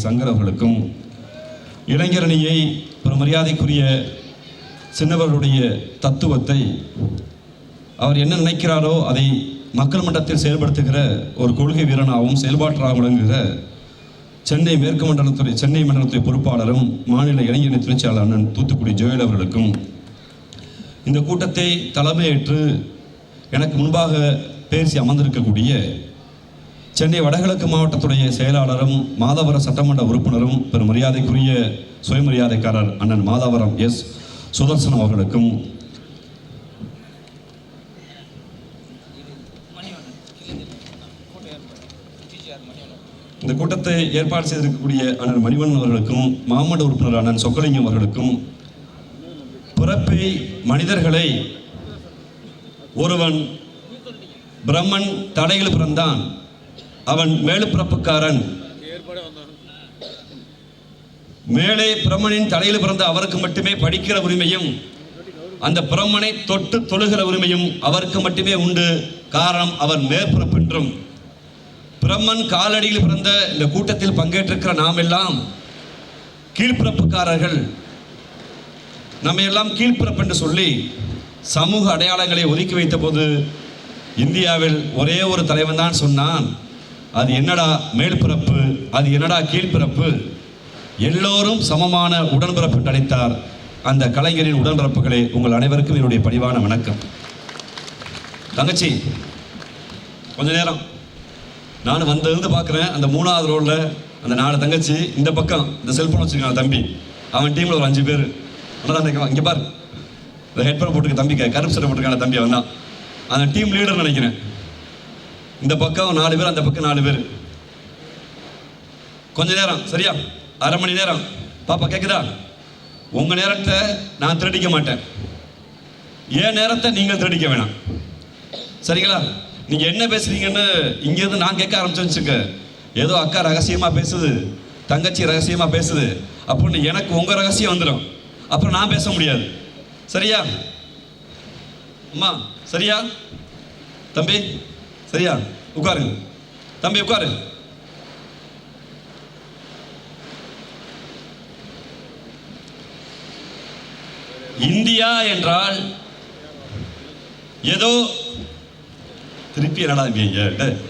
சங்கர் அவர்களுக்கும், இளைஞரணியை ஒரு மரியாதைக்குரிய சின்னவர்களுடைய தத்துவத்தை அவர் என்ன நினைக்கிறாரோ அதை மக்கள் மன்றத்தில் செயல்படுத்துகிற ஒரு கொள்கை வீரனாகவும் செயல்பாட்டாகவும் விளங்குகிற சென்னை மேற்கு மண்டலத்துறை சென்னை மண்டலத்துறை பொறுப்பாளரும் மாநில இளைஞரணி துணைச்செயலாளர் அண்ணன் தூத்துக்குடி ஜோயல் அவர்களுக்கும், இந்த கூட்டத்தை தலைமையேற்று எனக்கு முன்பாக பேசி அமர்ந்திருக்கக்கூடிய சென்னை வடகிழக்கு மாவட்டத்துடைய செயலாளரும் மாதவரம் சட்டமன்ற உறுப்பினரும் பெரும் மரியாதைக்குரிய சுயமரியாதைக்காரர் அண்ணன் மாதவரம் எஸ் சுதர்சனம் அவர்களுக்கும், இந்த கூட்டத்தை ஏற்பாடு செய்திருக்கக்கூடிய அண்ணன் மணிவண்ணன் அவர்களுக்கும், மாவட்ட உறுப்பினர் அண்ணன் சொக்கலிங்கம் அவர்களுக்கும், பிறப்பை மனிதர்களை ஒருவன் பிரம்மன் தடையில் பிறந்தான், அவன் மேலு பிறப்புக்காரன், மேலே பிரம்மனின் தலையில் பிறந்த அவருக்கு மட்டுமே படிக்கிற உரிமையும் அந்த பிரம்மனை தொட்டு தொழுகிற உரிமையும் அவருக்கு மட்டுமே உண்டு. காரணம் அவர் மேற்பிறப்பு என்றும், பிரம்மன் காலடியில் பிறந்த இந்த கூட்டத்தில் பங்கேற்றிருக்கிற நாம் எல்லாம் கீழ்பிறப்புக்காரர்கள், நம்ம எல்லாம் கீழ்பிறப்பு என்று சொல்லி சமூக அடையாளங்களை ஒதுக்கி வைத்த போது இந்தியாவில் ஒரே ஒரு தலைவன் தான் சொன்னான், அது என்னடா மேல்பிறப்பு, அது என்னடா கீழ்பிறப்பு, எல்லோரும் சமமான உடன்பிறப்பு என்று அழைத்தார். அந்த கலைஞரின் உடன்பிறப்புகளே, உங்கள் அனைவருக்கும் என்னுடைய பணிவான வணக்கம். தங்கச்சி, கொஞ்ச நேரம் நான் வந்திருந்து பார்க்குறேன், அந்த 3வது ரோலில் அந்த 4 தங்கச்சி, இந்த பக்கம் இந்த செல்ஃபோன் வச்சுருக்காங்க தம்பி, அவன் டீமில் ஒரு 5 பேர் இங்கே பாரு, இந்த ஹெட்ஃபோன் போட்டுக்க தம்பிக்க, கருப்பு சட்டை போட்டுருக்கான தம்பி, அவன் தான் அந்த டீம் லீடர் நினைக்கிறேன். இந்த பக்கம் 4 பேர், அந்த பக்கம் 4 பேர். கொஞ்ச நேரம், சரியா 1/2 மணி நேரம். பாப்பா கேட்குதா? உங்கள் நேரத்தை நான் திருடிக்க மாட்டேன், என் நேரத்தை நீங்கள் திருடிக்க வேணாம், சரிங்களா? நீங்கள் என்ன பேசுறீங்கன்னு இங்கேருந்து நான் கேட்க ஆரம்பிச்சுக்க, ஏதோ அக்கா ரகசியமாக பேசுது, தங்கச்சி ரகசியமாக பேசுது அப்படின்னு எனக்கு உங்கள் ரகசியம் வந்துடும், அப்புறம் நான் பேச முடியாது, சரியா? அம்மா சரியா? தம்பி சரியா? உட்காருங்க தம்பி, உட்காரு. இந்தியா என்றால் ஏதோ திருப்பி என்னடா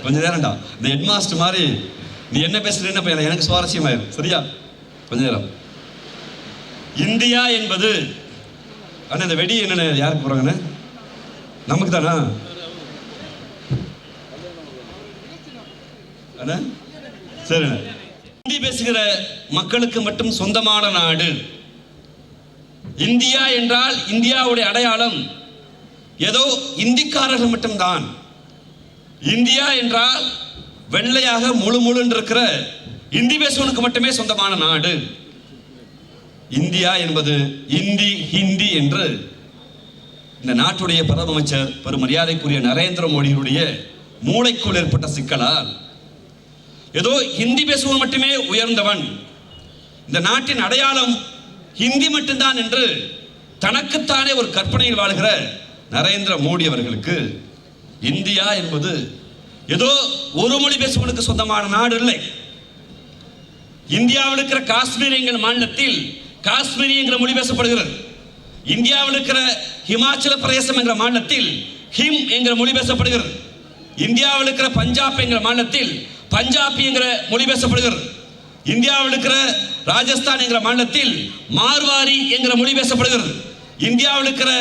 கொஞ்ச நேரம்டா, இந்த ஹெட்மாஸ்டர் மாதிரி நீ என்ன பேசுறேன்னு எனக்கு சுவாரஸ்யமாயிரும், சரியா? கொஞ்ச நேரம். இந்தியா என்பது அண்ணா, இந்த வெடி என்னென்ன யாருக்கு போறாங்கண்ணே? நமக்கு தானா அண்ணா? சரிண்ணே. ஹிந்தி பேசுகிற மக்களுக்கு மட்டும் சொந்தமான நாடு இந்தியா என்றால் இந்தியாவுடைய அடையாளம் ஏதோ இந்திக்காரர்கள் மட்டும்தான். இந்தியா என்றால் வெள்ளையாக முழு முழு இருக்கிற இந்தி பேசுவனுக்கு மட்டுமே சொந்தமான நாடு. இந்தியா என்பது இந்தி ஹிந்தி என்று இந்த நாட்டுடைய பிரதம அமைச்சர் பெரும் மரியாதைக்குரிய நரேந்திர மோடியுடைய மூளைக்குள் ஏற்பட்ட சிக்கலால் ஏதோ ஹிந்தி பேசுவன் மட்டுமே உயர்ந்தவன், இந்த நாட்டின் அடையாளம் ஹிந்தி மட்டும்தான் என்று தனக்குத்தானே ஒரு கற்பனையில் வாழ்கிற நரேந்திர மோடி அவர்களுக்கு இந்தியா என்பது ஏதோ ஒரு மொழி பேசுவனுக்கு சொந்தமான நாடு இல்லை. இந்தியாவில் இருக்கிற காஷ்மீர் என்கிற மாநிலத்தில் காஷ்மீரி என்கிற மொழி பேசப்படுகிறது. இந்தியாவில் இருக்கிற ஹிமாச்சல பிரதேசம் என்கிற மாநிலத்தில் ஹிம் என்கிற மொழி பேசப்படுகிறது. இந்தியாவில் இருக்கிற பஞ்சாப் என்கிற மாநிலத்தில் பஞ்சாபி என்கிற மொழி பேசப்படுகிறது. இந்தியாவில் இருக்கிற ராஜஸ்தான் என்கிற மாநிலத்தில் மார்வாரி என்கிற மொழி பேசப்படுகிறது. இந்தியாவில் இருக்கிற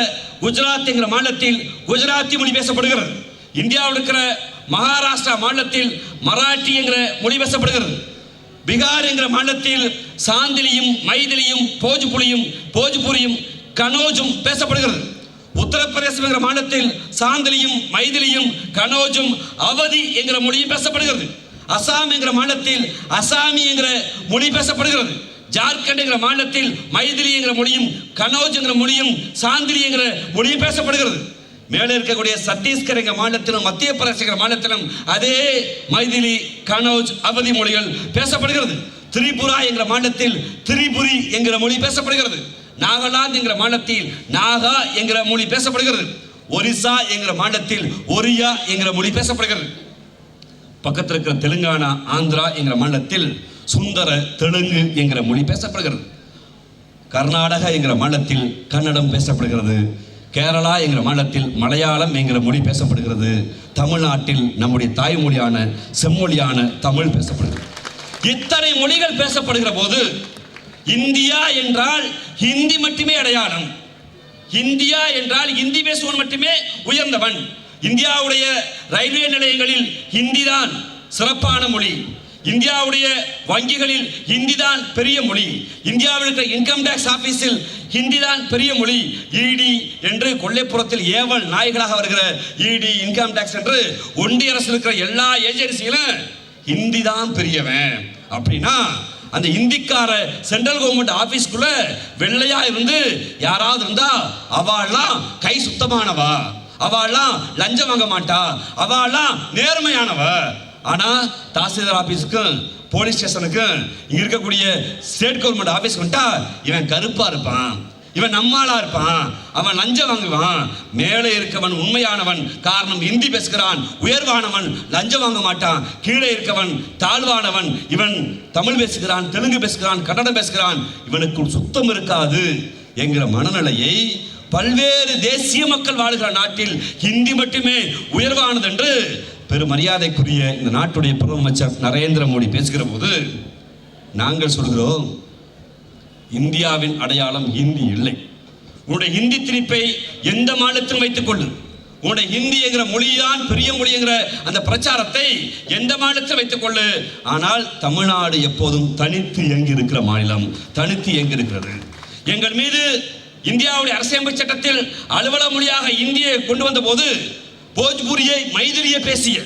குஜராத் என்கிற மாநிலத்தில் குஜராத்தி மொழி பேசப்படுகிறது. இந்தியாவில் இருக்கிற மகாராஷ்டிரா மாநிலத்தில் மராட்டி என்கிற மொழி பேசப்படுகிறது. பீகார் என்கிற மாநிலத்தில் சாந்திலியும் மைதிலியும் போஜ்பூரியும் கனோஜும் பேசப்படுகிறது. உத்தரப்பிரதேசம் என்கிற மாநிலத்தில் சாந்திலியும் மைதிலியும் கனோஜும் அவதி என்கிற மொழியும் பேசப்படுகிறது. அசாம் என்கிற மாநிலத்தில் அசாமி என்கிற மொழி பேசப்படுகிறது. ஜார்க்கண்ட் என்கிற மாநிலத்தில் மைதிலி என்கிற மொழியும் கனோஜ் என்கிற மொழியும் சாந்திலி என்கிற மொழியும் பேசப்படுகிறது. மேலே இருக்கக்கூடிய சத்தீஸ்கர் என்கிற மாநிலத்திலும் மத்திய பிரதேச என்கிற மாநிலத்திலும் அதே மைதிலி கனோஜ் அவதி மொழிகள் பேசப்படுகிறது. திரிபுரா என்கிற மாநிலத்தில் திரிபுரி என்கிற மொழி பேசப்படுகிறது. நாகாலாந்து என்கிற மாநிலத்தில் நாகா என்கிற மொழி பேசப்படுகிறது. ஒரிசா என்கிற மாநிலத்தில் ஒரியா என்கிற மொழி பேசப்படுகிறது. பக்கத்தில் இருக்கிற தெலுங்கானா ஆந்திரா என்கிற மாநிலத்தில் சுந்தர தெலுங்கு என்கிற மொழி பேசப்படுகிறது. கர்நாடகா என்கிற மாநிலத்தில் கன்னடம் பேசப்படுகிறது. கேரளா என்கிற மாநிலத்தில் மலையாளம் என்கிற மொழி பேசப்படுகிறது. தமிழ்நாட்டில் நம்முடைய தாய்மொழியான செம்மொழியான தமிழ் பேசப்படுகிறது. இத்தனை மொழிகள் பேசப்படுகிற போது இந்தியா என்றால் ஹிந்தி மட்டுமே அடையாளம். இந்தியா என்றால் ஹிந்தி பேசுவன் மட்டுமே உயர்ந்தவன். இந்தியாவுடைய ரயில்வே நிலையங்களில் ஹிந்தி தான் சிறப்பான மொழி. இந்தியாவுடைய வங்கிகளில் ஹிந்தி தான் பெரிய மொழி. இந்தியாவில் இருக்கிற இன்கம் டாக்ஸ் ஆபீஸில் ஹிந்தி தான் பெரிய மொழி. இடி என்று கொல்லைப்புறத்தில் ஏவல் நாய்களாக வருகிற இடி, இன்கம் டாக்ஸ் என்று ஒன்றிய அரசு இருக்கிற எல்லா ஏஜென்சிகளும் ஹிந்தி தான் பெரியவன். அப்படின்னா அந்த இந்திக்கார சென்ட்ரல் கவர்மெண்ட் ஆபீஸ்க்குள்ள வெள்ளையா இருந்து யாராவது இருந்தா அவள்லாம் கை சுத்தமானவா, அவள்லாம் லஞ்சம் வாங்க மாட்டா, அவள்லாம் நேர்மையானவ. ஆனா தாசில்தார் ஆபீஸுக்கும் போலீஸ் ஸ்டேஷனுக்கும் இங்க இருக்கக்கூடிய ஸ்டேட் கவர்மெண்ட் ஆபீஸ் வந்துட்டா இவன் கருப்பா இருப்பான், இவன் நம்மாளா இருப்பான், அவன் லஞ்சம் வாங்குவான். மேலே இருக்கவன் உண்மையானவன், காரணம் ஹிந்தி பேசுகிறான், உயர்வானவன் லஞ்சம் வாங்க மாட்டான். கீழே இருக்கவன் தாழ்வானவன், இவன் தமிழ் பேசுகிறான், தெலுங்கு பேசுகிறான், கன்னடம் பேசுகிறான், இவனுக்கு சுத்தம் இருக்காது என்கிற மனநிலையை பல்வேறு தேசிய மக்கள் வாழ்கிற நாட்டில் ஹிந்தி மட்டுமே உயர்வானது என்று பெரும் மரியாதைக்குரிய இந்த நாட்டுடைய பிரதம அமைச்சர் நரேந்திர மோடி பேசுகிற போது நாங்கள் சொல்கிறோம், இந்தியாவின் அடையாளம் ஹிந்தி இல்லை. உன்னுடைய ஹிந்தி திணிப்பை எந்த மாநிலத்திலும் வைத்துக் கொள்ளு. உன்னுடைய ஹிந்தி என்கிற மொழிதான் பெரிய மொழி என்கிற அந்த பிரச்சாரத்தை எந்த மாநிலத்தில் வைத்துக் கொள்ளு. ஆனால் தமிழ்நாடு எப்போதும் தனித்து இயங்கி இருக்கிற மாநிலம், தனித்து இயங்கி இருக்கிறது. எங்கள் மீது இந்தியாவுடைய அரசியலமைப்பு சட்டத்தில் அலுவலக மொழியாக இந்தியை கொண்டு வந்த போது போஜ்பூரியை மைதிலியை பேசிய,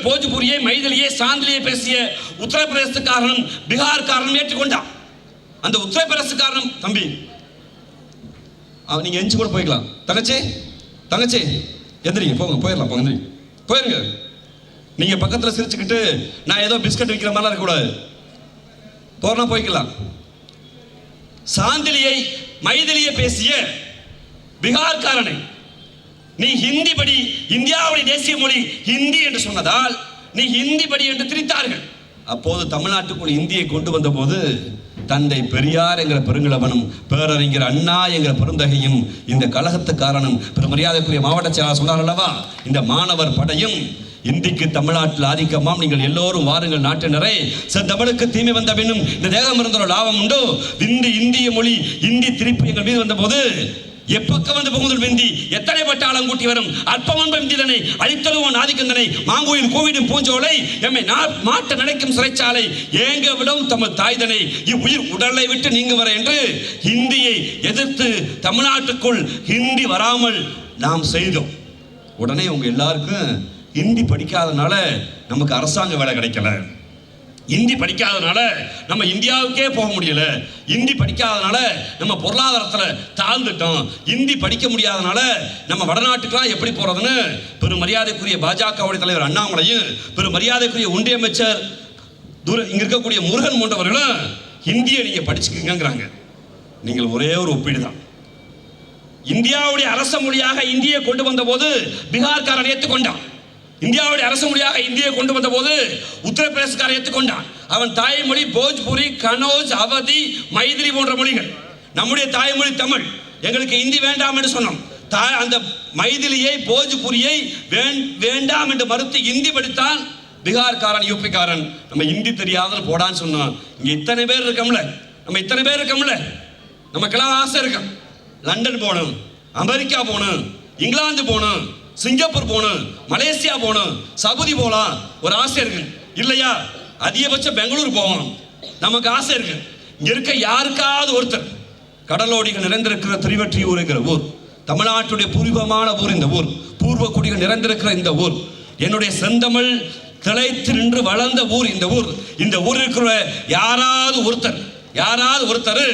போஜ்பூரியை மைதிலியை சாந்திலியை பேசிய உத்தரப்பிரதேசக்காரனும் பீகார்காரனும் ஏற்றுக்கொண்டான். அந்த உத்தரப்பிரதேசக்காரனும் தம்பி நீங்க எஞ்சி கூட போய்க்கலாம், தங்கச்சி எந்திரிங்க, போங்க, போயிடலாம், போங்க, போயிருங்க. நீங்க பக்கத்தில் சிரிச்சுக்கிட்டு நான் ஏதோ பிஸ்கட் விற்கிற மாதிரிலாம் இருக்கக்கூடாது, போறனா போய்க்கலாம். சாந்திலியை மைதிலியை பேசிய பீகார்காரனை நீ ஹிந்தி படி, இந்தியாவுடைய தேசிய மொழி ஹிந்தி என்று சொன்னதால் நீ ஹிந்தி படி என்று திரித்தார்கள். அப்போது தமிழ்நாட்டுக்குள் இந்தியை கொண்டு வந்த போது தந்தை பெரியார் என்கிற பெருங்கிழவனும் பேரறிஞர் அண்ணா என்கிற பெருந்தகையும் இந்த கழகத்துக்காரனும் பெருமரியாதைக்குரிய மாவட்ட செயலாளர் சொன்னார் அல்லவா, இந்த மாணவர் படையும் இந்திக்கு தமிழ்நாட்டில் ஆதிக்கமாம், நீங்கள் எல்லோரும் வாருங்கள் நாட்டினரே, தமிழுக்கு தீமை வந்த பின்னும் இந்த தேகம் இருந்த ஒரு லாபம் உண்டு. இந்திய மொழி இந்தி திருப்பி எங்கள் மீது வந்த போது எப்பக்க வந்து புகுதல் வெந்தி எத்தனை பட்டாளம் கூட்டி வரும் அற்பமன்பம் இந்திதனை அழித்தலுவன் ஆதிக்கந்தனை மாங்கோயில் கோவிடும் பூஞ்சோலை எம்மை மாட்ட நினைக்கும் சிறைச்சாலை ஏங்க விடும் தமிழ் தாய்தனை இவ்வுயிர் உடலை விட்டு நீங்க வர என்று ஹிந்தியை எதிர்த்து தமிழ்நாட்டுக்குள் ஹிந்தி வராமல் நாம் செய்தோம். உடனே உங்க எல்லாருக்கும் ஹிந்தி படிக்காதனால நமக்கு அரசாங்க வேலை கிடைக்கல, ஹிந்தி படிக்காதனால நம்ம இந்தியாவுக்கே போக முடியல, ஹிந்தி படிக்காதனால நம்ம பொருளாதாரத்தில் தாழ்ந்துட்டோம், ஹிந்தி படிக்க முடியாதனால நம்ம வடநாட்டுக்கெல்லாம் எப்படி போறதுன்னு பெரும் மரியாதைக்குரிய பாஜகவுடைய தலைவர் அண்ணாமலையும் பெரும் மரியாதைக்குரிய ஒன்றிய அமைச்சர் இங்க இருக்கக்கூடிய முருகன் போன்றவர்களும் ஹிந்தியை நீங்க படிச்சுக்கங்கிறாங்க. நீங்கள் ஒரே ஒரு ஒப்பீடு தான். இந்தியாவுடைய அரச மொழியாக இந்தியை கொண்டு வந்த போது பீகார்காரன் ஏற்றுக்கொண்டான். இந்தியாவுடைய அரசு மொழியாக இந்தியை கொண்டு வந்த போது உத்தரப்பிரதேசக்காரன் ஏற்றுக்கொண்டான். அவன் தாய்மொழி போஜ்பூரி, கனோஜ், அவதி, மைதிலி போன்ற மொழிகள். நம்முடைய தாய்மொழி தமிழ், எங்களுக்கு ஹிந்தி வேண்டாம் என்று சொன்னோம். அந்த மைதிலியை போஜ்பூரியை வேண்டாம் என்று மறுத்து ஹிந்தி படித்தான் பீகார்காரன், யூபிக்காரன். நம்ம ஹிந்தி தெரியாத போடான்னு சொன்னோம். இங்க இத்தனை பேர் இருக்கோம்ல, நமக்கெல்லாம் ஆசை இருக்கும், லண்டன் போகணும், அமெரிக்கா போகணும், இங்கிலாந்து போகணும், சிங்கப்பூர் போகணும், மலேசியா போகணும், சவுதி போகலாம், ஒரு ஆசை இருக்கு இல்லையா? அதிகபட்சம் பெங்களூர் போவோம், நமக்கு ஆசை இருக்கு. இங்க இருக்க யாருக்காவது ஒருத்தர் கடலோடிகள் நிறைந்திருக்கிற திருவெற்றியூர் என்கிற ஊர், தமிழ்நாட்டுடைய பூர்வமான ஊர் இந்த ஊர், பூர்வ குடிகள் நிறைந்திருக்கிற இந்த ஊர், என்னுடைய செந்தமிழ் திளைத்து நின்று வளர்ந்த ஊர் இந்த ஊர். இந்த ஊர் இருக்கிற யாராவது ஒருத்தர்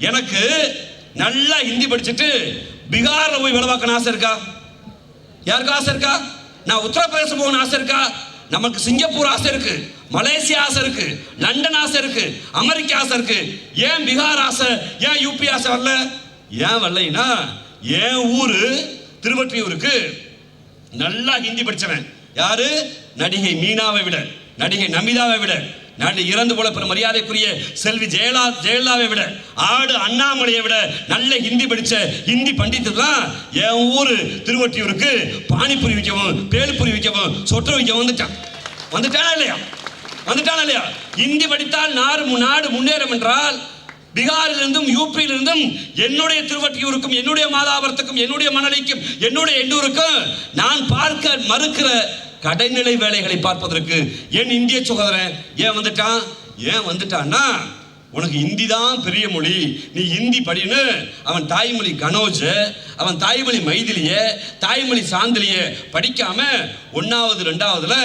எனக்கு நல்லா ஹிந்தி படிச்சுட்டு பீகார்ல போய் வேலை பார்க்கணும் ஆசை இருக்கா? யாருக்கு ஆசை இருக்கா? நான் உத்தரப்பிரதேசம் போகணும் ஆசை இருக்கா? நமக்கு சிங்கப்பூர் ஆசை இருக்கு, மலேசியா ஆசை இருக்கு, லண்டன் ஆசை இருக்கு, அமெரிக்கா ஆசை இருக்கு. ஏன் பீகார் ஆசை, ஏன் யூபி ஆசை வரல? ஏன் வரலைன்னா என் ஊரு திருவொற்றியூருக்கு நல்லா ஹிந்தி படிச்சவன் யாரு? நடிகை மீனாவை விட, நடிகை நமிதாவை விட, நாட்டில் இறந்து போல பெரும் மரியாதைக்குரிய செல்வி ஜெயலலிதாவை விட ஆடு அண்ணாமலையை விட நல்ல ஹிந்தி படித்த ஹிந்தி பண்டித்து தான் என் ஊர் திருவொற்றியூருக்கு பானிபூரி விற்கவும் பேலுப்பூரி விற்கவும் சொற்று விற்கவும் வந்துட்டானா இல்லையா? ஹிந்தி படித்தால் நாடு முன்னேறும் என்றால் பீகாரிலிருந்தும் யூபியிலிருந்தும் என்னுடைய திருவொற்றியூருக்கும் என்னுடைய மாதாபுரத்துக்கும் என்னுடைய மணலிக்கும் என்னுடைய எண்ணூருக்கும் நான் பார்க்க மறுக்கிற கடைநிலை வேலைகளை பார்ப்பதற்கு என் இந்திய சகோதரன் ஏன் வந்துட்டான்னா உனக்கு ஹிந்தி தான் பெரிய மொழி, நீ ஹிந்தி படின்னு அவன் தாய்மொழி கனோஜ், அவன் தாய்மொழி மைதிலிய, தாய்மொழி சாந்திலிய படிக்காம 1வது 2வதுல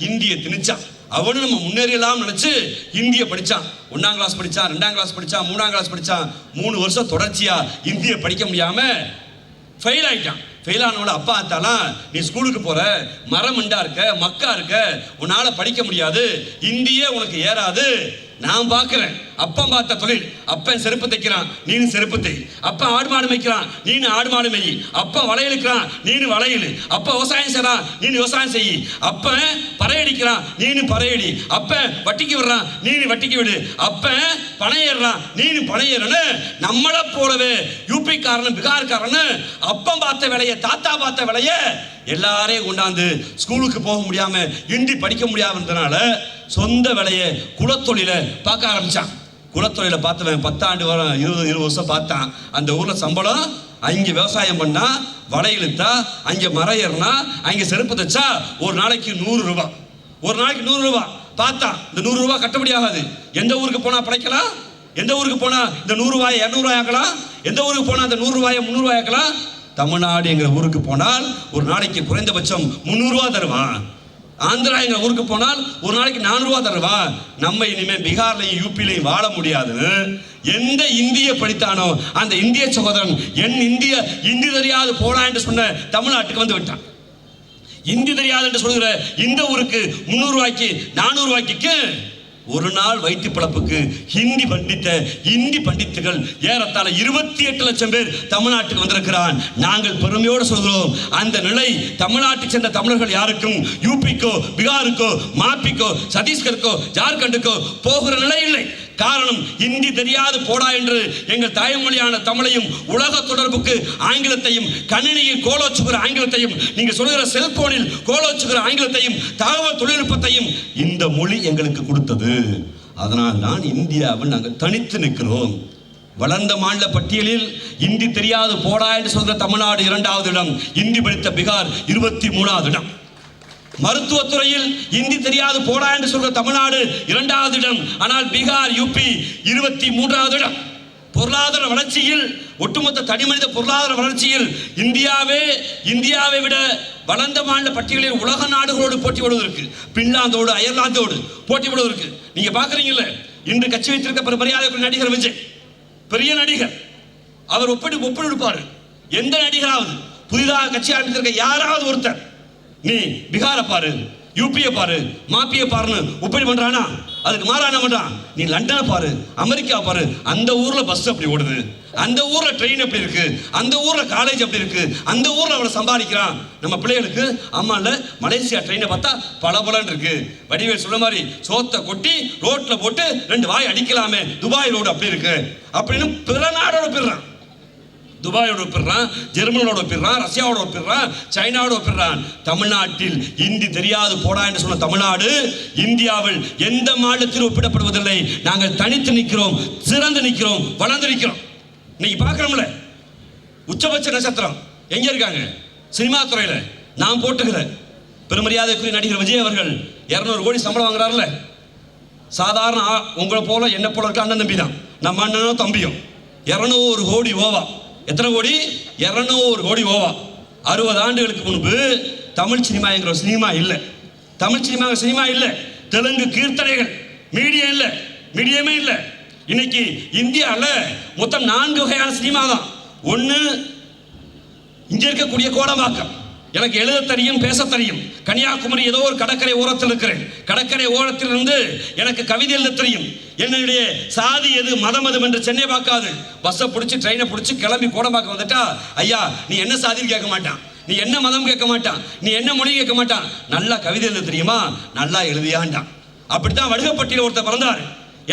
ஹிந்தியை திணிச்சான். அவனும் நம்ம முன்னேறியலாம் நினைச்சு ஹிந்தியை படிச்சான். 1ஆம் கிளாஸ் படிச்சான், 2ஆம் கிளாஸ் படிச்சான், 3ஆம் கிளாஸ் படிச்சான். 3 வருஷம் தொடர்ச்சியா ஹிந்தியை படிக்க முடியாம ஃபெயில் ஆயிட்டான். ஃபெயில் ஆனவள அப்பா அத்தாலாம் நீ ஸ்கூலுக்கு போற, மரமண்டா இருக்க, மக்கா இருக்க, உன்னால படிக்க முடியாது, இந்தியே உனக்கு ஏறாது. நான் பார்க்கிறேன், அப்பன் பார்த்த தொழில், அப்பன் செருப்பு தைக்கிறான், நீனு செருப்பு தை. அப்பன் ஆடு மாடு மேய்க்கிறான், நீனு ஆடு மாடு மேய். அப்பன் வளையலுக்கிறான், நீனு வளையல். அப்பன் விவசாயம் செய்யறான், நீனு விவசாயம் செய். அப்பன் பறையடிக்கிறான், நீனு பறையடி. அப்பன் வட்டிக்கு விடுறான், நீனு வட்டிக்கு விடு. அப்பன் பணம் ஏறுறான், நீனு பணம் ஏறனு. நம்மளை போலவே யூபிக்காரனு பீகார்காரனு அப்பன் பார்த்த வேலையை, தாத்தா பார்த்த வேலையை எல்லாரையும் கொண்டாந்து ஸ்கூலுக்கு போக முடியாம ஹிந்தி படிக்க முடியாமன்றனால சொந்த வேலையை குலத்தொழில பார்க்க ஆரம்பிச்சான். குலத்தொழில பார்த்தவன் 10 ஆண்டு வரும் 20 வருஷம் பார்த்தான். அந்த ஊர்ல சம்பளம், அங்கே விவசாயம் பண்ணா, வளையலுத்தா, அங்கே மரம் ஏறினா, அங்கே செருப்பு தைச்சா ஒரு நாளைக்கு 100 ரூபாய். ஒரு நாளைக்கு 100 ரூபாய் பார்த்தா இந்த 100 ரூபாய் கட்டுப்படி ஆகாது. எந்த ஊருக்கு போனா படைக்கலாம், எந்த ஊருக்கு போனா இந்த 100 ரூபாயை 200 ரூபாய் ஆக்கலாம், எந்த ஊருக்கு போனா இந்த 100 ரூபாயை 300 ரூபாய் ஆக்கலாம். தமிழ்நாடு என்கிற ஊருக்கு போனால் ஒரு நாளைக்கு குறைந்தபட்சம் 300 ரூபாய் தருவான். ஆந்திரா எங்க ஊருக்கு போனால் ஒரு நாளைக்கு 400 ரூபாய் தருவான். நம்ம இனிமே பீகார்லையும் யூபிலையும் வாழ முடியாதுன்னு எந்த இந்திய படித்தானோ அந்த இந்திய சகோதரன் இந்தி தெரியாது போடா என்று சொன்ன தமிழ்நாட்டுக்கு வந்து விட்டான். இந்தி தெரியாது என்று சொல்கிற இந்த ஊருக்கு 300 ரூபாய்க்கு 400 ரூபாய்க்கு ஒரு நாள் வயிற்று பிழப்புக்கு இந்தி பண்டித்துகள் ஏறத்தாழ 28 லட்சம் பேர் தமிழ்நாட்டுக்கு வந்திருக்கிறான். நாங்கள் பெருமையோடு சொல்கிறோம், அந்த நிலை தமிழ்நாட்டுக்கு சென்ற தமிழர்கள் யாருக்கும் யூபிக்கோ பீகாருக்கோ மாப்பிக்கோ சத்தீஸ்கருக்கோ ஜார்க்கண்டுக்கோ போகிற நிலை இல்லை. காரணம், இந்தி தெரியாது போடா என்று எங்கள் தாய்மொழியான தமிழையும் உலக தொடர்புக்கு ஆங்கிலத்தையும், கணினியில் கோலோச்சுகிற ஆங்கிலத்தையும், நீங்க சொல்கிற செல்போனில் கோலோச்சுகிற ஆங்கிலத்தையும், தகவல் தொழில்நுட்பத்தையும் இந்த மொழி எங்களுக்கு கொடுத்தது. அதனால் தான் இந்தியாவில் நாங்கள் தனித்து நிற்கிறோம். வளர்ந்த மாநில பட்டியலில் இந்தி தெரியாது போடா என்று சொல்கிற தமிழ்நாடு 2வது இடம், இந்தி படித்த பீகார் 23வது இடம். மருத்துவத்துறையில் இந்தி தெரியாது போடா என்று சொல்கிற தமிழ்நாடு 2வது இடம், ஆனால் பீகார் யூபி 23வது இடம். பொருளாதார வளர்ச்சியில், ஒட்டுமொத்த தனிமனித பொருளாதார வளர்ச்சியில் இந்தியாவை விட வளர்ந்த மாநில பட்டியலில் உலக நாடுகளோடு போட்டி போடுவதற்கு, பின்லாந்தோடு அயர்லாந்தோடு போட்டி போடுவதற்கு நீங்க பாக்குறீங்கல்ல. இன்று கட்சி வைத்திருக்க மரியாதை நடிகர் விஜய், பெரிய நடிகர், அவர் ஒப்பிடுப்பாரு. எந்த நடிகராவது புதிதாக கட்சி ஆரம்பித்திருக்க யாராவது ஒருத்தர் நீ பீகாரை பாரு, யூபியை பாரு, மாப்பியை பாருன்னு ஒப்பீடு பண்றானா? அதுக்கு மாறா என்ன பண்றான்? நீ லண்டனை பாரு, அமெரிக்கா பாரு, அந்த ஊர்ல பஸ் அப்படி ஓடுது, அந்த ஊர்ல ட்ரெயின் எப்படி இருக்கு, அந்த ஊர்ல காலேஜ் எப்படி இருக்கு, அந்த ஊர்ல அவளை சம்பாதிக்கிறான். நம்ம பிள்ளைகளுக்கு அம்மா இல்ல மலேசியா ட்ரெயினை பார்த்தா பலபலன்னு இருக்கு. வடிவேல் சொல்ல மாதிரி சோத்தை கொட்டி ரோட்ல போட்டு 2 வாய் அடிக்கலாமே, துபாய் ரோடு அப்படி இருக்கு அப்படின்னு பிற நாடோட போயிடுறான். துபாயோட ஒப்பிடுறான், ஜெர்மனோட ஒப்பிடுறான், ரஷ்யாவோட ஒப்பிடுறான், சைனாவோட ஒப்பிடுறான். தமிழ்நாட்டில் இந்தி தெரியாது போடா என்று சொன்ன தமிழ்நாடு இந்தியாவில் எந்த மாநிலத்தில் ஒப்பிடப்படுவதில்லை. நாங்கள் தனித்து நிற்கிறோம், சிறந்து நிற்கிறோம், வளர்ந்து நிற்கிறோம். இன்னைக்கு பார்க்கிறோம்ல, உச்சபட்ச நட்சத்திரம் எங்க இருக்காங்க? சினிமா துறையில நான் போட்டுகிற பெருமரியாதைக்குரிய நடிகர் விஜய் அவர்கள் 200 கோடி சம்பளம் வாங்குறாருல. சாதாரண உங்களை போல என்ன போல இருக்க அண்ணன் தம்பி தான், நம்ம அண்ணனும் தம்பியும். 200 கோடி ஓவா. எத்தனை கோடி? 200 கோடி ஓவா. 60 ஆண்டுகளுக்கு முன்பு தமிழ் சினிமா என்கிற சினிமா இல்லை. தமிழ் சினிமா இல்லை. தெலுங்கு கீர்த்தனைகள் மீடியம் இல்லை, மீடியமே இல்லை. இன்னைக்கு இந்தியாவில் மொத்தம் 4 வகையான சினிமா தான். ஒன்று, இங்க இருக்கக்கூடிய கோடம்பாக்கம், எனக்கு எழுத தெரியும், பேச தெரியும். கன்னியாகுமரி ஏதோ ஒரு கடற்கரை ஓரத்தில் இருக்கிறேன். கடற்கரை ஓரத்தில் இருந்து எனக்கு கவிதை எழுத தெரியும். என்னுடைய சாதி எது, மதம் எது என்று சென்னை பார்க்காது. பஸ்ஸை பிடிச்சி ட்ரெயினை பிடிச்சி கிளம்பி கோடம்பாக்கம் வந்துட்டா, ஐயா நீ என்ன சாதின்னு கேட்க மாட்டான், நீ என்ன மதம் கேட்க மாட்டான், நீ என்ன மொழி கேட்க மாட்டான். நல்லா கவிதை எழுத தெரியுமா? நல்லா எழுதியாண்டான். அப்படித்தான் வடுகப்பட்டியில் ஒருத்தர் பிறந்தார்.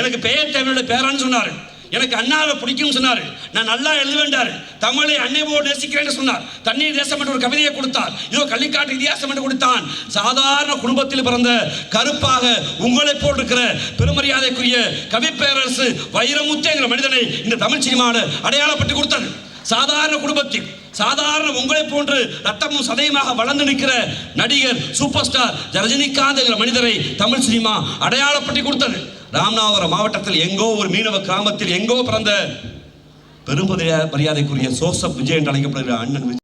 எனக்கு பெயர் தேவையுடைய பேரான்னு சொன்னார். எனக்கு அண்ணாவை பிடிக்கும்னு சொன்னார். நான் நல்லா எழுதுவேண்டார். தமிழை அன்னை போல் நேசிக்கிறேன்னு சொன்னார். தண்ணீர் தேசம் என்று ஒரு கவிதையை கொடுத்தார். இதோ கள்ளிக்காட்டு இதிகாசம் என்று கொடுத்தான். சாதாரண குடும்பத்தில் பிறந்த கருப்பாக உங்களை போல் இருக்கிற பெருமரியாதைக்குரிய கவிப்பேரரசு வைரமுத்து என்கிற மனிதனை இந்த தமிழ் சினிமாவில் அடையாளப்பட்டு கொடுத்தது. சாதாரண குடும்பத்தில் சாதாரண உங்களை போன்று ரத்தமும் சதையுமாக வளர்ந்து நிற்கிற நடிகர் சூப்பர் ஸ்டார் ரஜினிகாந்த் என்கிற மனிதரை தமிழ் சினிமா அடையாளப்பட்டு கொடுத்தது. ராமநாதபுரம் மாவட்டத்தில் எங்கோ ஒரு மீனவ கிராமத்தில் எங்கோ பிறந்த பெருமரியாதைக்குரிய ஜோசப் விஜய் என்று அழைக்கப்படுகிற அண்ணன்